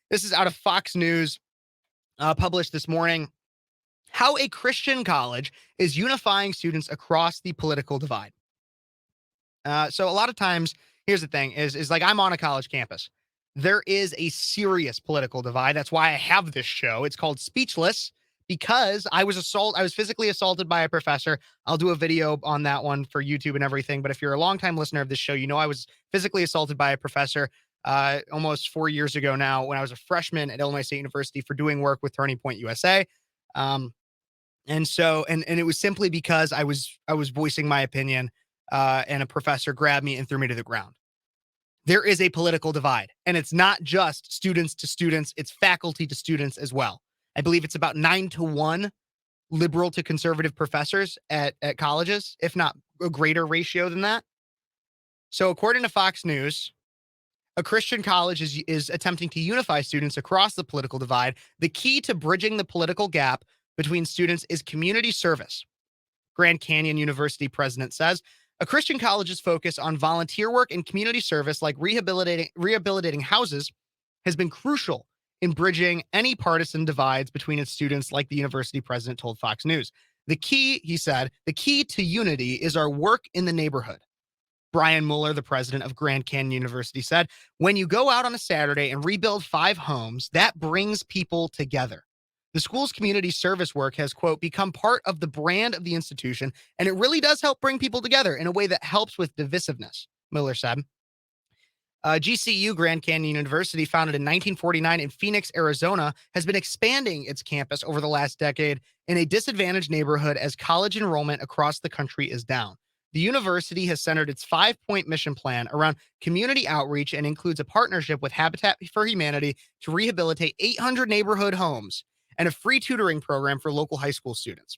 This is out of Fox News, published this morning. How a Christian college is unifying students across the political divide. So a lot of times, here's the thing: is like I'm on a college campus. There is a serious political divide. That's why I have this show. It's called Speechless because I was physically assaulted by a professor. I'll do a video on that one for YouTube and everything. But if you're a longtime listener of this show, you know I was physically assaulted by a professor almost 4 years ago now when I was a freshman at Illinois State University for doing work with Turning Point USA. Um, and it was simply because I was voicing my opinion, and a professor grabbed me and threw me to the ground. There is a political divide, and it's not just students to students, it's faculty to students as well. I believe it's about 9-1 liberal to conservative professors at colleges, if not a greater ratio than that. So according to Fox News, a Christian college is attempting to unify students across the political divide. The key to bridging the political gap between students is community service. Grand Canyon University president says a Christian college's focus on volunteer work and community service, like rehabilitating houses, has been crucial in bridging any partisan divides between its students, like the university president told Fox News. He said, the key to unity is our work in the neighborhood. Brian Mueller, the president of Grand Canyon University, said, when you go out on a Saturday and rebuild 5 homes, that brings people together. The school's community service work has, quote, become part of the brand of the institution, and it really does help bring people together in a way that helps with divisiveness, Miller said. GCU, Grand Canyon University, founded in 1949 in Phoenix, Arizona, has been expanding its campus over the last decade in a disadvantaged neighborhood as college enrollment across the country is down. The university has centered its 5-point mission plan around community outreach and includes a partnership with Habitat for Humanity to rehabilitate 800 neighborhood homes and a free tutoring program for local high school students.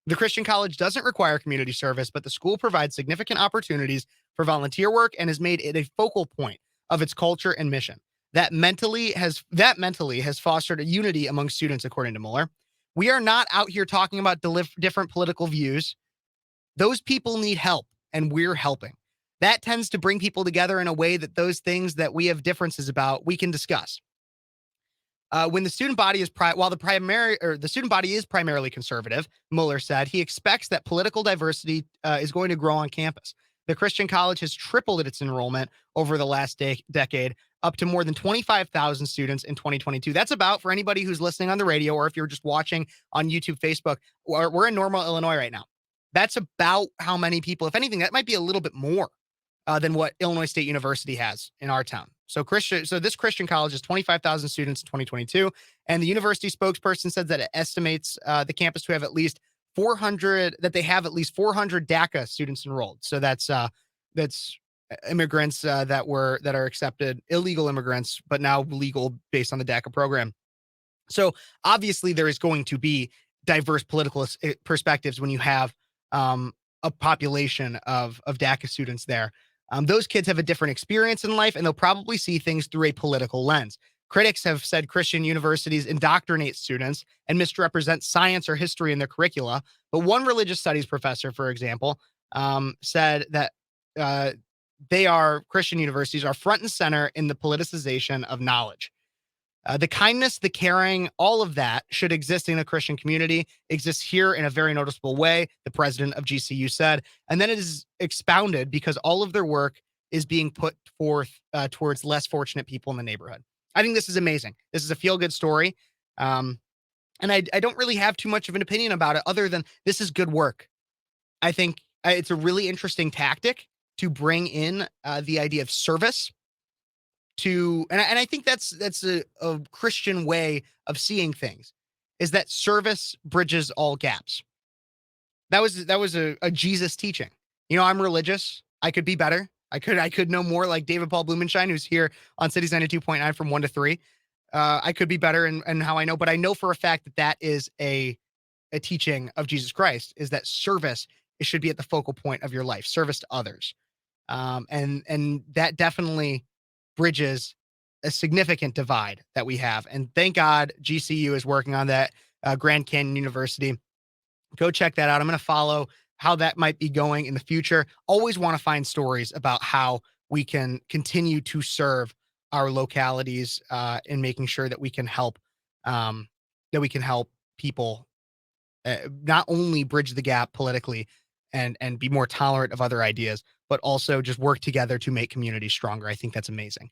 The Christian college doesn't require community service, but the school provides significant opportunities for volunteer work and has made it a focal point of its culture and mission. That mentally has fostered a unity among students, according to Mueller. We are not out here talking about different political views. Those people need help, and we're helping. That tends to bring people together in a way that those things that we have differences about, we can discuss. When the student body is the student body is primarily conservative, Mueller said, he expects that political diversity is going to grow on campus. The Christian college has tripled its enrollment over the last decade, up to more than 25,000 students in 2022. That's about, for anybody who's listening on the radio or if you're just watching on YouTube, Facebook, we're in Normal, Illinois right now. That's about how many people, if anything, that might be a little bit more than what Illinois State University has in our town. So this Christian college is 25,000 students in 2022. And the university spokesperson said that it estimates the campus to have at least 400 DACA students enrolled. So that's immigrants that are accepted, illegal immigrants, but now legal based on the DACA program. So obviously there is going to be diverse political perspectives when you have a population of DACA students there. Those kids have a different experience in life, and they'll probably see things through a political lens. Critics have said Christian universities indoctrinate students and misrepresent science or history in their curricula. But one religious studies professor, for example, said that Christian universities are front and center in the politicization of knowledge. The kindness, the caring, all of that should exist in a Christian community, exists here in a very noticeable way, the president of GCU said. And then it is expounded because all of their work is being put forth towards less fortunate people in the neighborhood. I think this is amazing. This is a feel-good story. And I don't really have too much of an opinion about it other than this is good work. I think it's a really interesting tactic to bring in the idea of service. And I think that's a Christian way of seeing things, is that service bridges all gaps. That was a Jesus teaching. You know, I'm religious. I could be better. I could know more, like David Paul Blumenshine, who's here on Cities 92.9 from 1 to 3. I could be better in how I know, but I know for a fact that is a teaching of Jesus Christ, is that service, it should be at the focal point of your life, service to others. And that definitely bridges a significant divide that we have. And thank God GCU is working on that. Grand Canyon University. Go check that out. I'm going to follow how that might be going in the future. Always want to find stories about how we can continue to serve our localities, in making sure um, that we can help people not only bridge the gap politically and be more tolerant of other ideas, but also just work together to make communities stronger. I think that's amazing.